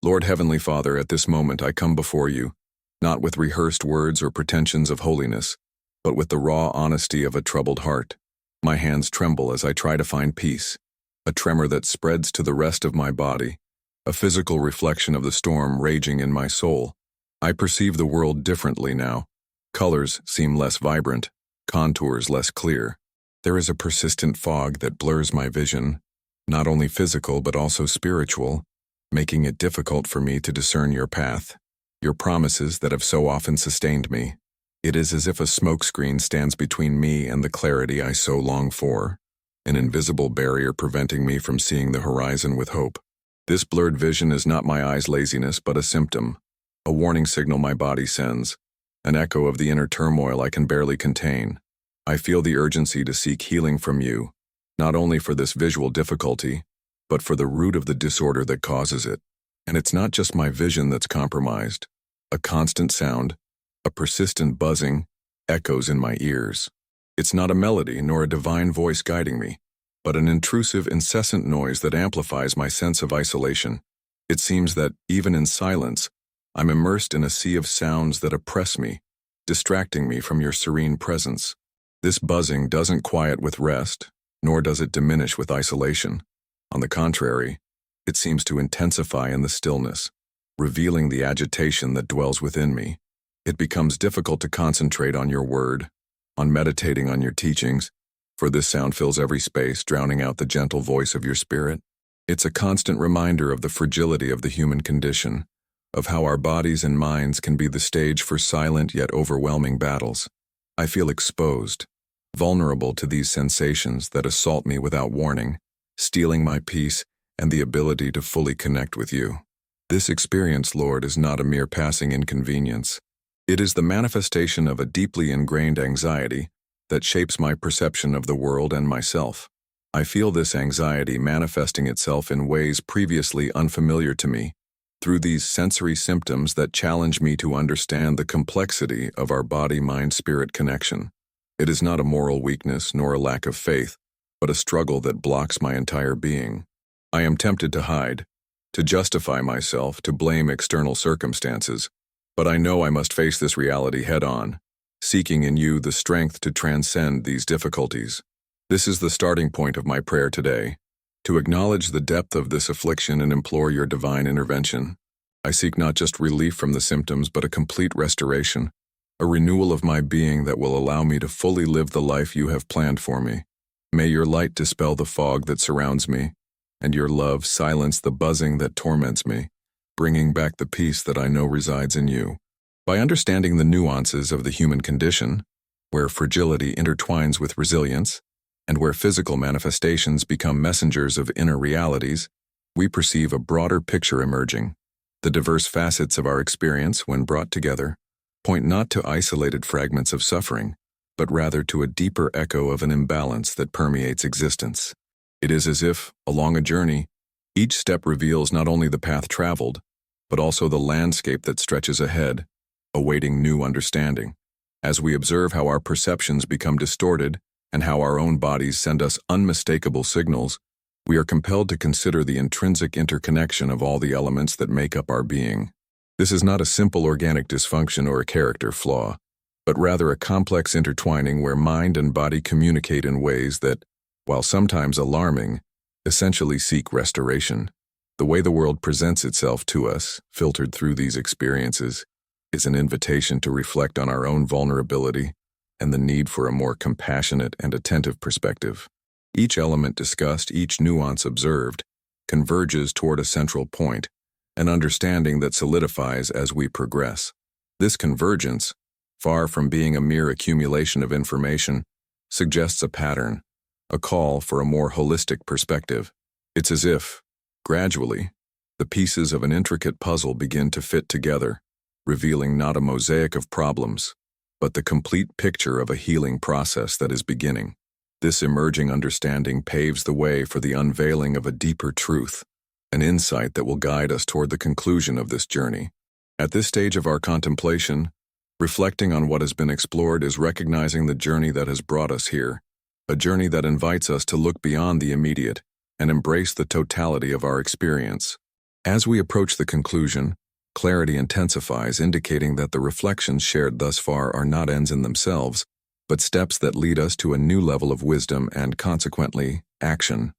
Lord Heavenly Father, at this moment I come before you, not with rehearsed words or pretensions of holiness, but with the raw honesty of a troubled heart. My hands tremble as I try to find peace, a tremor that spreads to the rest of my body, a physical reflection of the storm raging in my soul. I perceive the world differently now. Colors seem less vibrant, contours less clear. There is a persistent fog that blurs my vision, not only physical but also spiritual, making it difficult for me to discern your path, your promises that have so often sustained me. It is as if a smokescreen stands between me and the clarity I so long for, an invisible barrier preventing me from seeing the horizon with hope. This blurred vision is not my eyes' laziness but a symptom, a warning signal my body sends, an echo of the inner turmoil I can barely contain. I feel the urgency to seek healing from you, not only for this visual difficulty, but for the root of the disorder that causes it. And it's not just my vision that's compromised. A constant sound, a persistent buzzing, echoes in my ears. It's not a melody nor a divine voice guiding me, but an intrusive, incessant noise that amplifies my sense of isolation. It seems that, even in silence, I'm immersed in a sea of sounds that oppress me, distracting me from your serene presence. This buzzing doesn't quiet with rest, nor does it diminish with isolation. On the contrary, it seems to intensify in the stillness, revealing the agitation that dwells within me. It becomes difficult to concentrate on your word, on meditating on your teachings, for this sound fills every space, drowning out the gentle voice of your spirit. It's a constant reminder of the fragility of the human condition, of how our bodies and minds can be the stage for silent yet overwhelming battles. I feel exposed, vulnerable to these sensations that assault me without warning, stealing my peace and the ability to fully connect with you. This experience, Lord, is not a mere passing inconvenience. It is the manifestation of a deeply ingrained anxiety that shapes my perception of the world and myself. I feel this anxiety manifesting itself in ways previously unfamiliar to me, through these sensory symptoms that challenge me to understand the complexity of our body-mind-spirit connection. It is not a moral weakness nor a lack of faith, but a struggle that blocks my entire being. I am tempted to hide, to justify myself, to blame external circumstances, but I know I must face this reality head-on, seeking in you the strength to transcend these difficulties. This is the starting point of my prayer today, to acknowledge the depth of this affliction and implore your divine intervention. I seek not just relief from the symptoms, but a complete restoration, a renewal of my being that will allow me to fully live the life you have planned for me. May your light dispel the fog that surrounds me, and your love silence the buzzing that torments me, bringing back the peace that I know resides in you. By understanding the nuances of the human condition, where fragility intertwines with resilience, and where physical manifestations become messengers of inner realities, we perceive a broader picture emerging. The diverse facets of our experience, when brought together, point not to isolated fragments of suffering, but rather to a deeper echo of an imbalance that permeates existence. It is as if, along a journey, each step reveals not only the path traveled, but also the landscape that stretches ahead, awaiting new understanding. As we observe how our perceptions become distorted and how our own bodies send us unmistakable signals, we are compelled to consider the intrinsic interconnection of all the elements that make up our being. This is not a simple organic dysfunction or a character flaw, but rather a complex intertwining where mind and body communicate in ways that, while sometimes alarming, essentially seek restoration. The way the world presents itself to us, filtered through these experiences, is an invitation to reflect on our own vulnerability and the need for a more compassionate and attentive perspective. Each element discussed, each nuance observed, converges toward a central point, an understanding that solidifies as we progress. This convergence, far from being a mere accumulation of information, suggests a pattern, a call for a more holistic perspective. It's as if, gradually, the pieces of an intricate puzzle begin to fit together, revealing not a mosaic of problems, but the complete picture of a healing process that is beginning. This emerging understanding paves the way for the unveiling of a deeper truth, an insight that will guide us toward the conclusion of this journey. At this stage of our contemplation, reflecting on what has been explored is recognizing the journey that has brought us here, a journey that invites us to look beyond the immediate and embrace the totality of our experience. As we approach the conclusion, clarity intensifies, indicating that the reflections shared thus far are not ends in themselves, but steps that lead us to a new level of wisdom and, consequently, action.